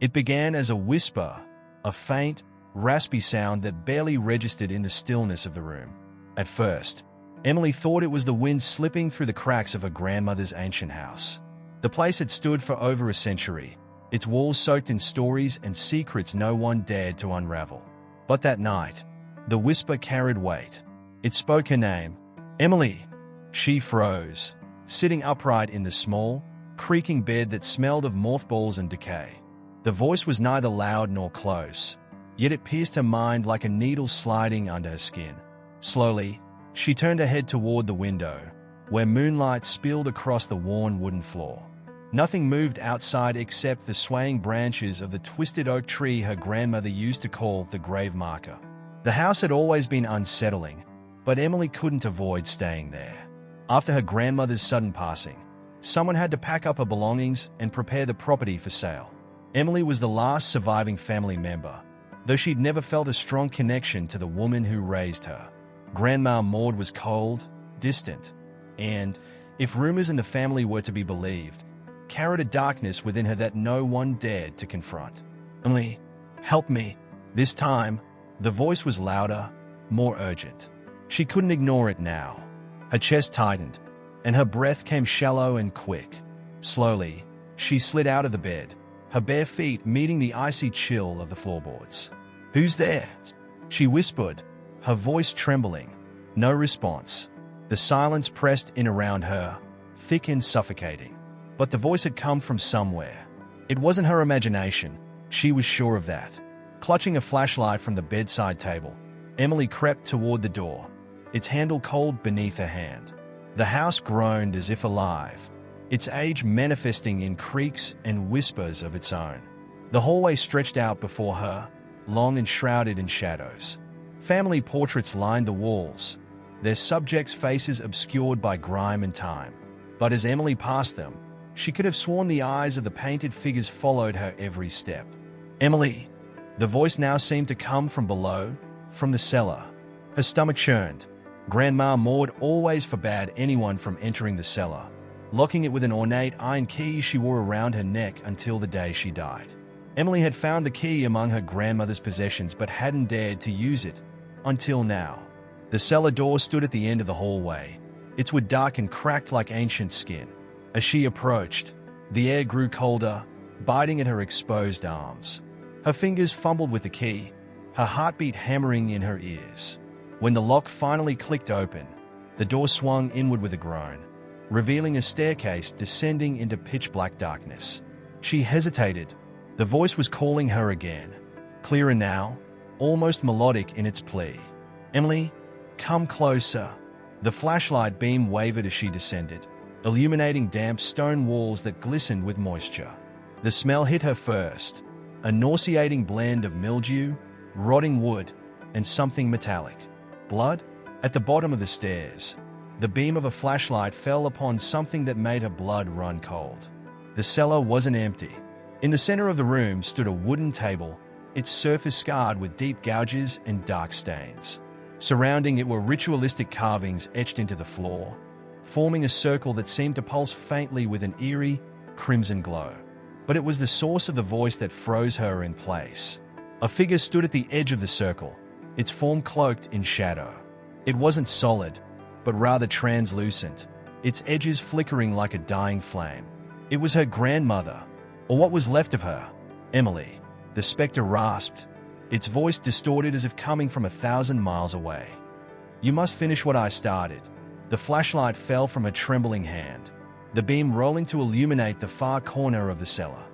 It began as a whisper, a faint, raspy sound that barely registered in the stillness of the room. At first, Emily thought it was the wind slipping through the cracks of her grandmother's ancient house. The place had stood for over a century, its walls soaked in stories and secrets no one dared to unravel. But that night, the whisper carried weight. It spoke her name, Emily. She froze, sitting upright in the small, creaking bed that smelled of mothballs and decay. The voice was neither loud nor close, yet it pierced her mind like a needle sliding under her skin. Slowly, she turned her head toward the window, where moonlight spilled across the worn wooden floor. Nothing moved outside except the swaying branches of the twisted oak tree her grandmother used to call the grave marker. The house had always been unsettling, but Emily couldn't avoid staying there. After her grandmother's sudden passing, someone had to pack up her belongings and prepare the property for sale. Emily was the last surviving family member, though she'd never felt a strong connection to the woman who raised her. Grandma Maud was cold, distant, and, if rumors in the family were to be believed, carried a darkness within her that no one dared to confront. Emily, help me. This time, the voice was louder, more urgent. She couldn't ignore it now. Her chest tightened, and her breath came shallow and quick. Slowly, she slid out of the bed, her bare feet meeting the icy chill of the floorboards. "Who's there?" she whispered, her voice trembling. No response. The silence pressed in around her, thick and suffocating. But the voice had come from somewhere. It wasn't her imagination, she was sure of that. Clutching a flashlight from the bedside table, Emily crept toward the door, its handle cold beneath her hand. The house groaned as if alive, its age manifesting in creaks and whispers of its own. The hallway stretched out before her, long and shrouded in shadows. Family portraits lined the walls, their subjects' faces obscured by grime and time. But as Emily passed them, she could have sworn the eyes of the painted figures followed her every step. "Emily!" The voice now seemed to come from below, from the cellar. Her stomach churned. Grandma Maud always forbade anyone from entering the cellar, locking it with an ornate iron key she wore around her neck until the day she died. Emily had found the key among her grandmother's possessions but hadn't dared to use it until now. The cellar door stood at the end of the hallway, its wood dark and cracked like ancient skin. As she approached, the air grew colder, biting at her exposed arms. Her fingers fumbled with the key, her heartbeat hammering in her ears. When the lock finally clicked open, the door swung inward with a groan, revealing a staircase descending into pitch-black darkness. She hesitated. The voice was calling her again, clearer now, almost melodic in its plea. "Emily, come closer." The flashlight beam wavered as she descended, illuminating damp stone walls that glistened with moisture. The smell hit her first, a nauseating blend of mildew, rotting wood, and something metallic. Blood? At the bottom of the stairs, the beam of a flashlight fell upon something that made her blood run cold. The cellar wasn't empty. In the center of the room stood a wooden table, its surface scarred with deep gouges and dark stains. Surrounding it were ritualistic carvings etched into the floor, forming a circle that seemed to pulse faintly with an eerie, crimson glow. But it was the source of the voice that froze her in place. A figure stood at the edge of the circle, its form cloaked in shadow. It wasn't solid, but rather translucent, its edges flickering like a dying flame. It was her grandmother, or what was left of her. "Emily," the spectre rasped, its voice distorted as if coming from 1,000 miles away. "You must finish what I started." The flashlight fell from a trembling hand, the beam rolling to illuminate the far corner of the cellar.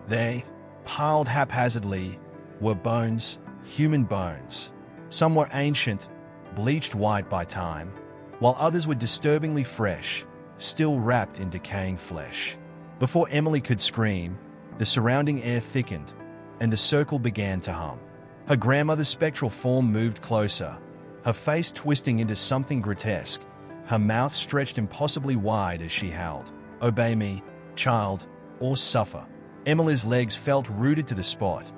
They, piled haphazardly, were bones, human bones. Some were ancient, bleached white by time, while others were disturbingly fresh, still wrapped in decaying flesh. Before Emily could scream, the surrounding air thickened, and the circle began to hum. Her grandmother's spectral form moved closer, her face twisting into something grotesque, her mouth stretched impossibly wide as she howled, "Obey me, child, or suffer." Emily's legs felt rooted to the spot,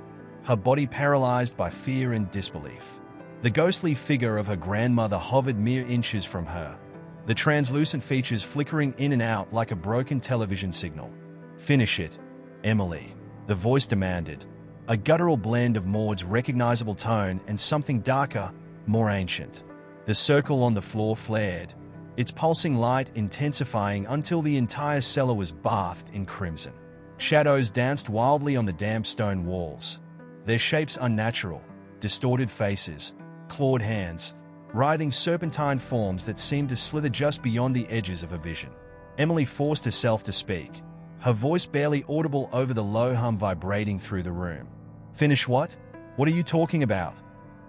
her body paralyzed by fear and disbelief. The ghostly figure of her grandmother hovered mere inches from her, the translucent features flickering in and out like a broken television signal. "Finish it, Emily." the voice demanded, a guttural blend of Maud's recognizable tone and something darker, more ancient. The circle on the floor flared, its pulsing light intensifying until the entire cellar was bathed in crimson. Shadows danced wildly on the damp stone walls, their shapes unnatural, distorted faces, clawed hands, writhing serpentine forms that seemed to slither just beyond the edges of her vision. Emily forced herself to speak, her voice barely audible over the low hum vibrating through the room. Finish what? What are you talking about?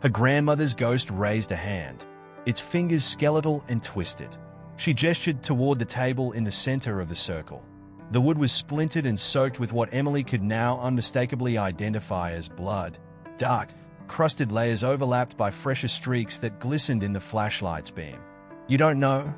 Her grandmother's ghost raised a hand, its fingers skeletal and twisted. She gestured toward the table in the center of the circle. The wood was splintered and soaked with what Emily could now unmistakably identify as blood. Dark, crusted layers overlapped by fresher streaks that glistened in the flashlight's beam. You don't know,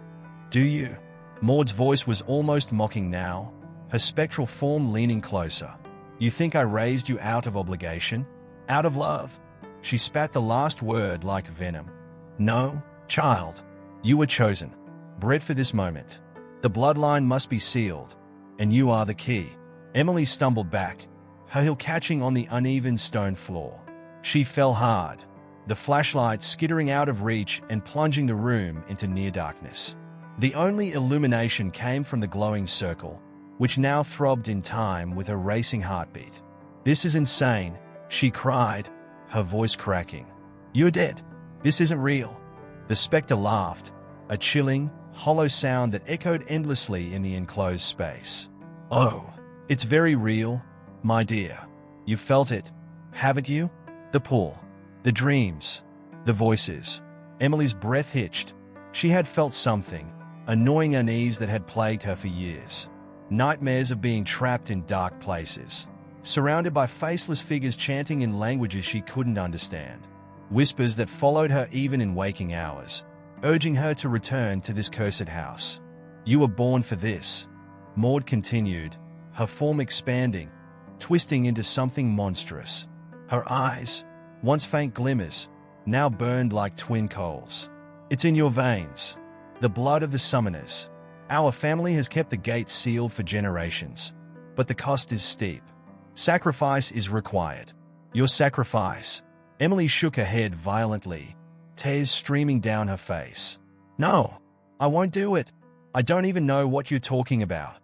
do you? Maud's voice was almost mocking now, her spectral form leaning closer. You think I raised you out of obligation? Out of love? She spat the last word like venom. No, child. You were chosen, bred for this moment. The bloodline must be sealed, and you are the key. Emily stumbled back, her heel catching on the uneven stone floor. She fell hard, the flashlight skittering out of reach and plunging the room into near darkness. The only illumination came from the glowing circle, which now throbbed in time with a racing heartbeat. This is insane, she cried, her voice cracking. You're dead. This isn't real. The specter laughed, a chilling, hollow sound that echoed endlessly in the enclosed space. Oh, it's very real, my dear. You've felt it, haven't you? The pull, the dreams, the voices. Emily's breath hitched. She had felt something, a gnawing unease that had plagued her for years. Nightmares of being trapped in dark places, surrounded by faceless figures chanting in languages she couldn't understand. Whispers that followed her even in waking hours, urging her to return to this cursed house. You were born for this, Maud continued, her form expanding, twisting into something monstrous. Her eyes, once faint glimmers, now burned like twin coals. It's in your veins, the blood of the summoners. Our family has kept the gates sealed for generations, but the cost is steep. Sacrifice is required. Your sacrifice. Emily shook her head violently, tears streaming down her face. No, I won't do it. I don't even know what you're talking about.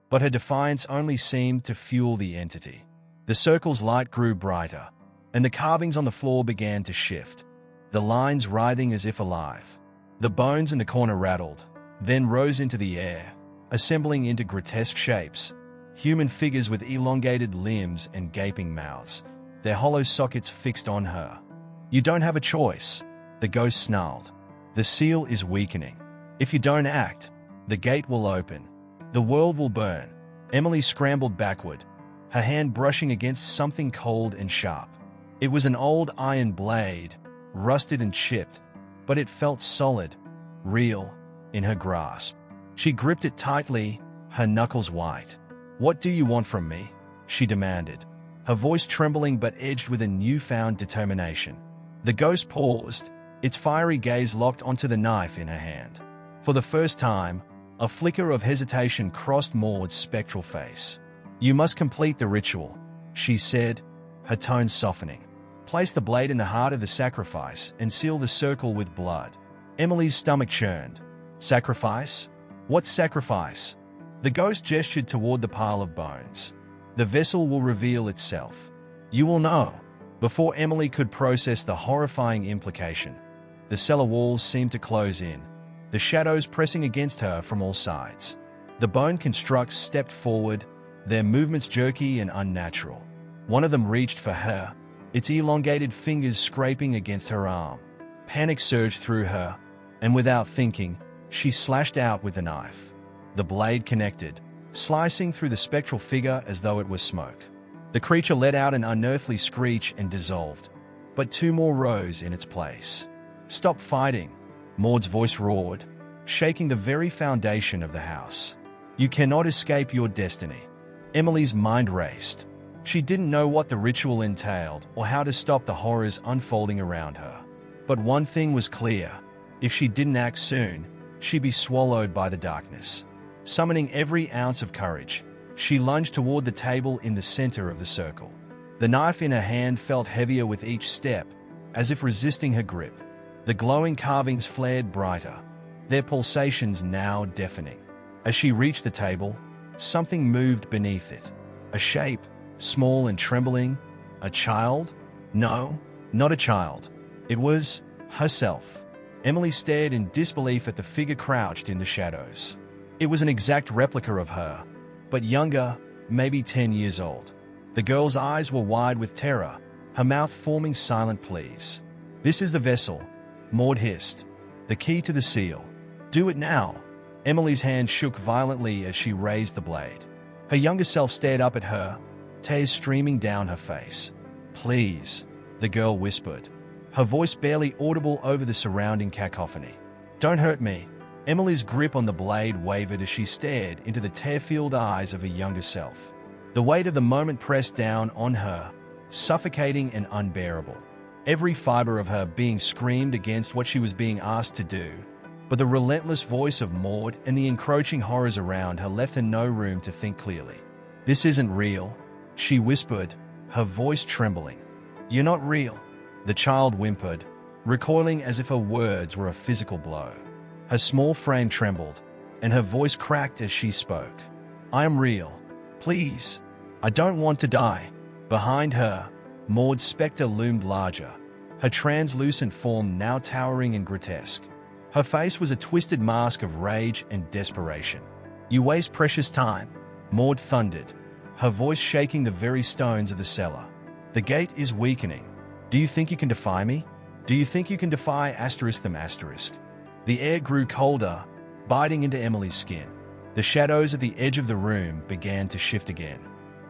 But her defiance only seemed to fuel the entity. The circle's light grew brighter, and the carvings on the floor began to shift, the lines writhing as if alive. The bones in the corner rattled, then rose into the air, assembling into grotesque shapes, human figures with elongated limbs and gaping mouths, their hollow sockets fixed on her. You don't have a choice, the ghost snarled. The seal is weakening. If you don't act, the gate will open. The world will burn. Emily scrambled backward, her hand brushing against something cold and sharp. It was an old iron blade, rusted and chipped, but it felt solid, real, in her grasp. She gripped it tightly, her knuckles white. What do you want from me? She demanded, her voice trembling but edged with a newfound determination. The ghost paused, its fiery gaze locked onto the knife in her hand. For the first time, a flicker of hesitation crossed Maud's spectral face. You must complete the ritual, she said, her tone softening. Place the blade in the heart of the sacrifice and seal the circle with blood. Emily's stomach churned. Sacrifice? What sacrifice? The ghost gestured toward the pile of bones. The vessel will reveal itself. You will know. Before Emily could process the horrifying implication, the cellar walls seemed to close in, the shadows pressing against her from all sides. The bone constructs stepped forward, their movements jerky and unnatural. One of them reached for her, its elongated fingers scraping against her arm. Panic surged through her, and without thinking, she slashed out with the knife. The blade connected, slicing through the spectral figure as though it was smoke. The creature let out an unearthly screech and dissolved, but two more rose in its place. Stop fighting, Maud's voice roared, shaking the very foundation of the house. You cannot escape your destiny. Emily's mind raced. She didn't know what the ritual entailed or how to stop the horrors unfolding around her. But one thing was clear. If she didn't act soon, she'd be swallowed by the darkness. Summoning every ounce of courage, She lunged toward the table in the center of the circle. The knife in her hand felt heavier with each step, as if resisting her grip. The glowing carvings flared brighter, their pulsations now deafening. As she reached the table, something moved beneath it. A shape, small and trembling. A child? No, not a child. It was herself. Emily stared in disbelief at the figure crouched in the shadows. It was an exact replica of her, but younger, maybe 10 years old. The girl's eyes were wide with terror, her mouth forming silent pleas. "This is the vessel," Maud hissed. "The key to the seal. Do it now." Emily's hand shook violently as she raised the blade. Her younger self stared up at her, tears streaming down her face. "Please," the girl whispered, her voice barely audible over the surrounding cacophony. "Don't hurt me." Emily's grip on the blade wavered as she stared into the tear-filled eyes of her younger self. The weight of the moment pressed down on her, suffocating and unbearable. Every fiber of her being screamed against what she was being asked to do, but the relentless voice of Maud and the encroaching horrors around her left her no room to think clearly. "This isn't real," she whispered, her voice trembling. "You're not real," the child whimpered, recoiling as if her words were a physical blow. Her small frame trembled, and her voice cracked as she spoke. "I am real. Please. I don't want to die." Behind her, Maud's spectre loomed larger, her translucent form now towering and grotesque. Her face was a twisted mask of rage and desperation. "You waste precious time," Maud thundered, her voice shaking the very stones of the cellar. "The gate is weakening. Do you think you can defy me? Do you think you can defy them? The air grew colder, biting into Emily's skin. The shadows at the edge of the room began to shift again.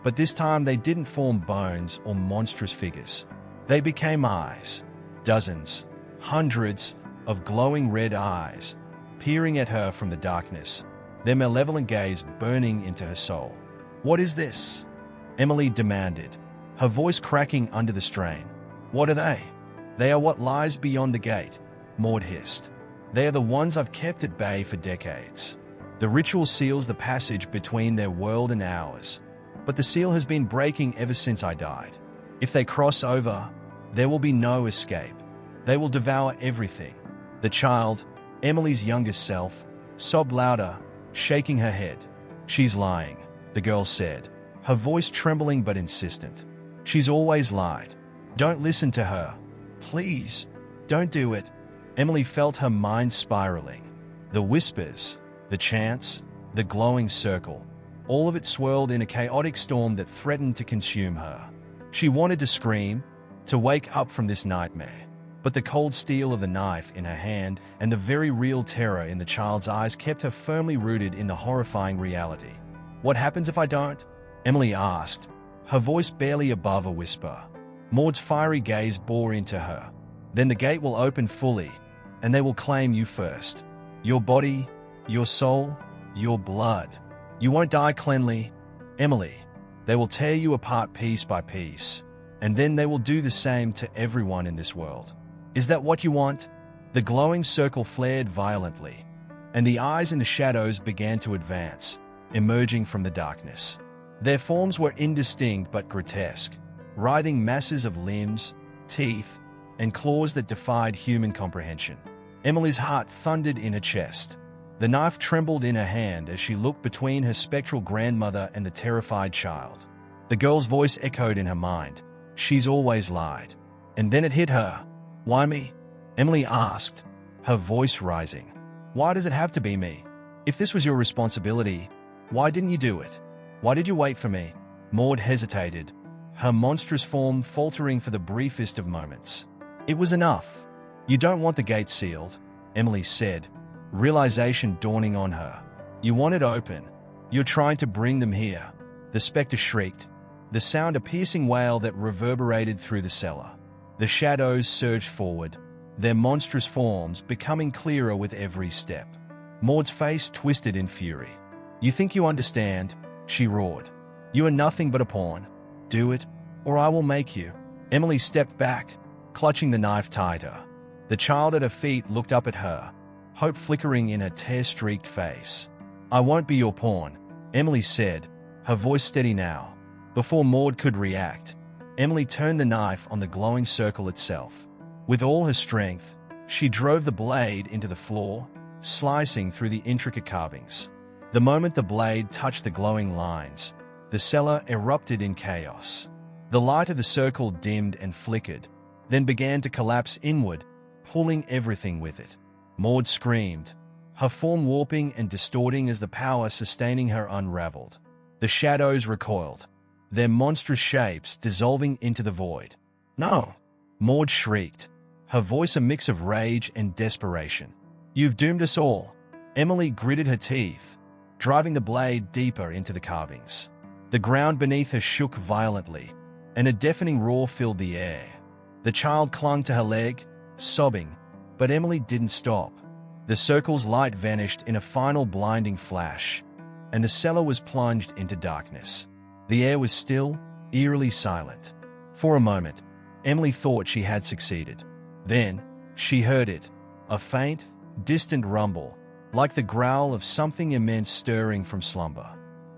But this time they didn't form bones or monstrous figures. They became eyes. Dozens, hundreds of glowing red eyes, peering at her from the darkness, their malevolent gaze burning into her soul. "What is this?" Emily demanded, her voice cracking under the strain. "What are they?" "They are what lies beyond the gate," Maud hissed. "They are the ones I've kept at bay for decades. The ritual seals the passage between their world and ours, but the seal has been breaking ever since I died. If they cross over, there will be no escape. They will devour everything." The child, Emily's youngest self, sobbed louder, shaking her head. "She's lying," the girl said, her voice trembling but insistent. "She's always lied. Don't listen to her. Please, don't do it." Emily felt her mind spiraling. The whispers, the chants, the glowing circle, all of it swirled in a chaotic storm that threatened to consume her. She wanted to scream, to wake up from this nightmare. But the cold steel of the knife in her hand and the very real terror in the child's eyes kept her firmly rooted in the horrifying reality. "What happens if I don't?" Emily asked, her voice barely above a whisper. Maud's fiery gaze bore into her. "Then the gate will open fully, and they will claim you first. Your body, your soul, your blood. You won't die cleanly, Emily. They will tear you apart piece by piece, and then they will do the same to everyone in this world. Is that what you want?" The glowing circle flared violently, and the eyes in the shadows began to advance, emerging from the darkness. Their forms were indistinct but grotesque, writhing masses of limbs, teeth, and claws that defied human comprehension. Emily's heart thundered in her chest. The knife trembled in her hand as she looked between her spectral grandmother and the terrified child. The girl's voice echoed in her mind. "She's always lied." And then it hit her. "Why me?" Emily asked, her voice rising. "Why does it have to be me? If this was your responsibility, why didn't you do it? Why did you wait for me?" Maud hesitated, her monstrous form faltering for the briefest of moments. "It was enough. You don't want the gate sealed," Emily said, realization dawning on her. "You want it open. You're trying to bring them here." The spectre shrieked, the sound a piercing wail that reverberated through the cellar. The shadows surged forward, their monstrous forms becoming clearer with every step. Maud's face twisted in fury. "You think you understand?" she roared. "You are nothing but a pawn. Do it, or I will make you." Emily stepped back, clutching the knife tighter. The child at her feet looked up at her, hope flickering in her tear-streaked face. "I won't be your pawn," Emily said, her voice steady now. Before Maud could react, Emily turned the knife on the glowing circle itself. With all her strength, she drove the blade into the floor, slicing through the intricate carvings. The moment the blade touched the glowing lines, the cellar erupted in chaos. The light of the circle dimmed and flickered, then began to collapse inward, pulling everything with it. Maud screamed, her form warping and distorting as the power sustaining her unraveled. The shadows recoiled, their monstrous shapes dissolving into the void. "No!" Maud shrieked, her voice a mix of rage and desperation. "You've doomed us all." Emily gritted her teeth, driving the blade deeper into the carvings. The ground beneath her shook violently, and a deafening roar filled the air. The child clung to her leg, sobbing, but Emily didn't stop. The circle's light vanished in a final blinding flash, and the cellar was plunged into darkness. The air was still, eerily silent. For a moment, Emily thought she had succeeded. Then, she heard it, a faint, distant rumble, like the growl of something immense stirring from slumber.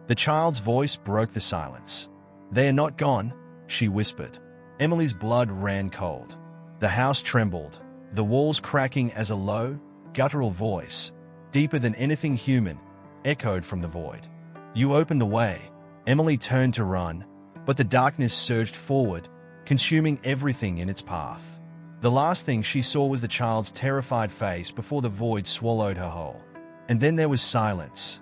The child's voice broke the silence. "They are not gone," she whispered. Emily's blood ran cold. The house trembled, the walls cracking as a low, guttural voice, deeper than anything human, echoed from the void. "You opened the way." Emily turned to run, but the darkness surged forward, consuming everything in its path. The last thing she saw was the child's terrified face before the void swallowed her whole. And then there was silence.